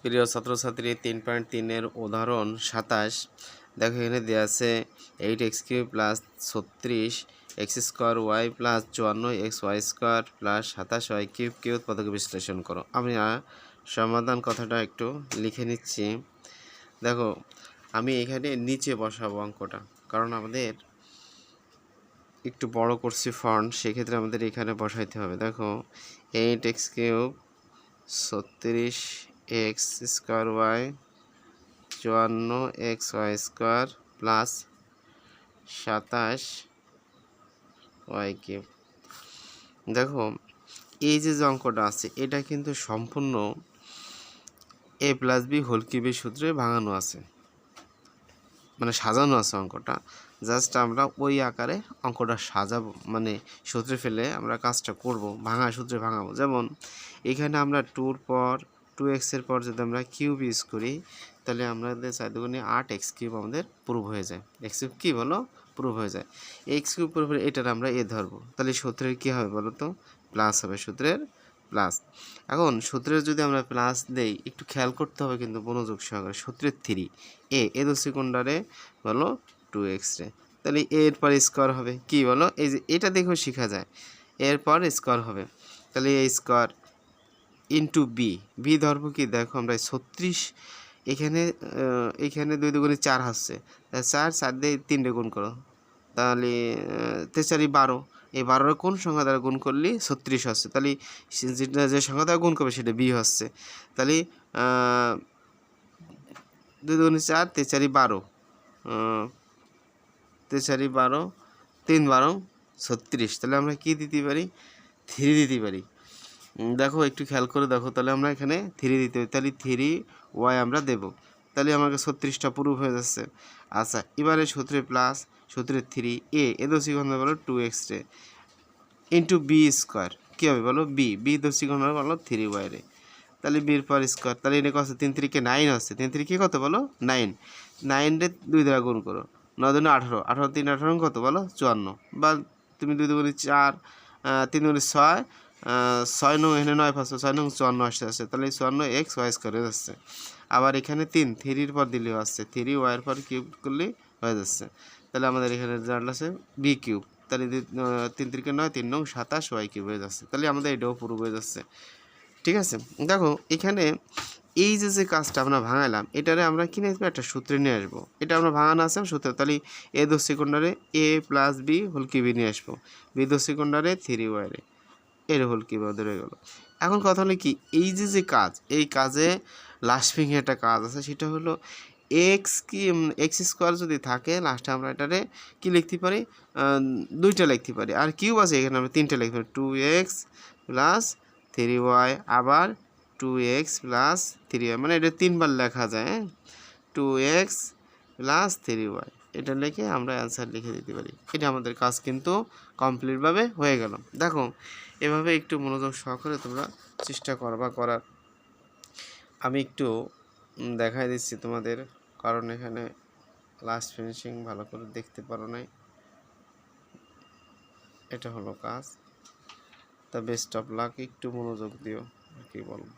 প্রিয় ছাত্রছাত্রী 3.3 এর উদাহরণ 27 দেখো এখানে দেওয়া আছে 8x³ plus 36 x² y plus 54 xy² plus 27y³ কে উৎপাদকে বিশ্লেষণ করো। আমি সমাধান কথাটা একটু লিখে নিচ্ছি। দেখো আমি এখানে নিচে বসাবো অঙ্কটা, কারণ আমাদের একটু বড় করছি ফন্ট, সেক্ষেত্রে আমাদের এখানে বসাইতে হবে। দেখো 8x³ 36 x² y 54 xy² plus 27y³। দেখো এই যে অঙ্কটা আছে এটা কিন্তু সম্পূর্ণ a প্লাস b হোল কিউবের সূত্রে ভাঙানো আছে, মানে সাজানো আছে অঙ্কটা। জাস্ট আমরা ওই আকারে অঙ্কটা সাজাবো, মানে সূত্রে ফেলে আমরা কাজটা করব, ভাঙা সূত্রে ভাঙাবো। যেমন এখানে আমরা 2 পর 2x এর পর যদি আমরা কিউব ইউজ করি, তাহলে আমাদের 4 দুগুণে 8x³ আমাদের প্রুভ হয়ে যায়। x³ কি বলো প্রুভ হয়ে যায়। x³ প্রুভ হলে এটার আমরা এ ধরবো, তাহলে সূত্রের কি হবে বলো তো, প্লাস হবে, সূত্রের প্লাস। এখন সূত্রের যদি আমরা প্লাস দেই, একটু খেয়াল করতে হবে কিন্তু মনোযোগ সহকারে। সূত্রের 3 এ দশমিকোণারে বলো 2x রে, তাহলে এর পর স্কোয়ার হবে কি বলো, এই যে এটা দেখেও শেখা যায়, এরপর স্কোয়ার হবে, তাহলে এ স্কোয়ার ইন্টু বি ধরবো কি, দেখো আমরা 36 এখানে 2 দুগুণে 4 হচ্ছে, 4 দিয়ে 3 গুণ করো, তাহলে 4 12, এই 12 কোন সংখ্যা দ্বারা গুণ করলে 36 হচ্ছে, তাহলে যেটা যে সংখ্যা দ্বারা গুণ করবে সেটা বি হচ্ছে। তাহলে 2 দুগুণে 4, 4 12, 4 12, 3 12 36, তাহলে আমরা কি দিতে পারি, 3 দিতে পারি। দেখো একটু খেয়াল করে দেখো, তাহলে আমরা এখানে 3 দিতে পারি, তাহলে 3y আমরা দেব, তাহলে আমাকে 36টা প্রুফ হয়ে যাচ্ছে। আচ্ছা এবারে সূত্রে প্লাস, সূত্রে 3 এ দশমিক বলো 2x রে ইন্টু বি স্কোয়ার কী হবে বলো, বি দশমিক বলো 3y রে, তাহলে বির পর স্কোয়ার, তাহলে এটা কত 3 3 কে 9 হচ্ছে, 3 3 কে কত বলো 9 রে 2 দ্বারা গুণ করো, 9 2 18, 18 3 18 কত বলো 54, বা তুমি 2 দুগুণে 4, 3 দুগুণে 6, 6 নং এখানে 9 পাচ্ছ, 6 নং 54 আসছে, তাহলে 54 xy² হয়ে যাচ্ছে। আবার এখানে 3 পর দিলেও আসছে, 3y এর পর কিউব করলেই হয়ে যাচ্ছে, তাহলে আমাদের এখানে রেজাল্ট আছে b³, তাহলে 3 3 কে 9, 3 নং 27 y³ হয়ে যাচ্ছে, তাহলে আমাদের এটাও পুরো হয়ে যাচ্ছে। ঠিক আছে, দেখো এখানে এই যে কাজটা আমরা ভাঙালাম, এটারে আমরা কি নিয়ে আসবো, একটা সূত্রে নিয়ে আসবো। এটা আমরা ভাঙানো আছে সূত্রে, তাহলে এ দশমিকোণারে a প্লাস বি হোল কিউবে নিয়ে আসবো, বি দশমিকোণারে 3y রে এর হোল কিউব আমাদের হয়ে গেল। এখন কথা হলো কি, এই যে কাজ, এই কাজে লাস্ট ফিঙ্গে একটা কাজ আছে, সেটা হলো x² যদি থাকে লাস্টে আমরা এটারে কি লিখতে পারি, 2টা লিখতে পারি, আর কিউব আছে এখানে আমরা 3টা লিখতে পারি, 2x প্লাস 3y, আবার 2x প্লাস 3y, মানে এটা 3বার লেখা যায়, 2x প্লাস 3y, এটা লিখে আমরা অ্যান্সার লিখে দিতে পারি। এটা আমাদের কাজ কিন্তু কমপ্লিটভাবে হয়ে গেল। দেখো এভাবে একটু মনোযোগ সহকারে তোমরা চেষ্টা করবা করার। আমি একটু দেখাই দিচ্ছি তোমাদের, কারণ এখানে লাস্ট ফিনিশিং ভালো করে দেখতে পারো নাই। এটা হলো কাজ, তা বেস্ট অফ লাক, একটু মনোযোগ দিও, কি বলবো।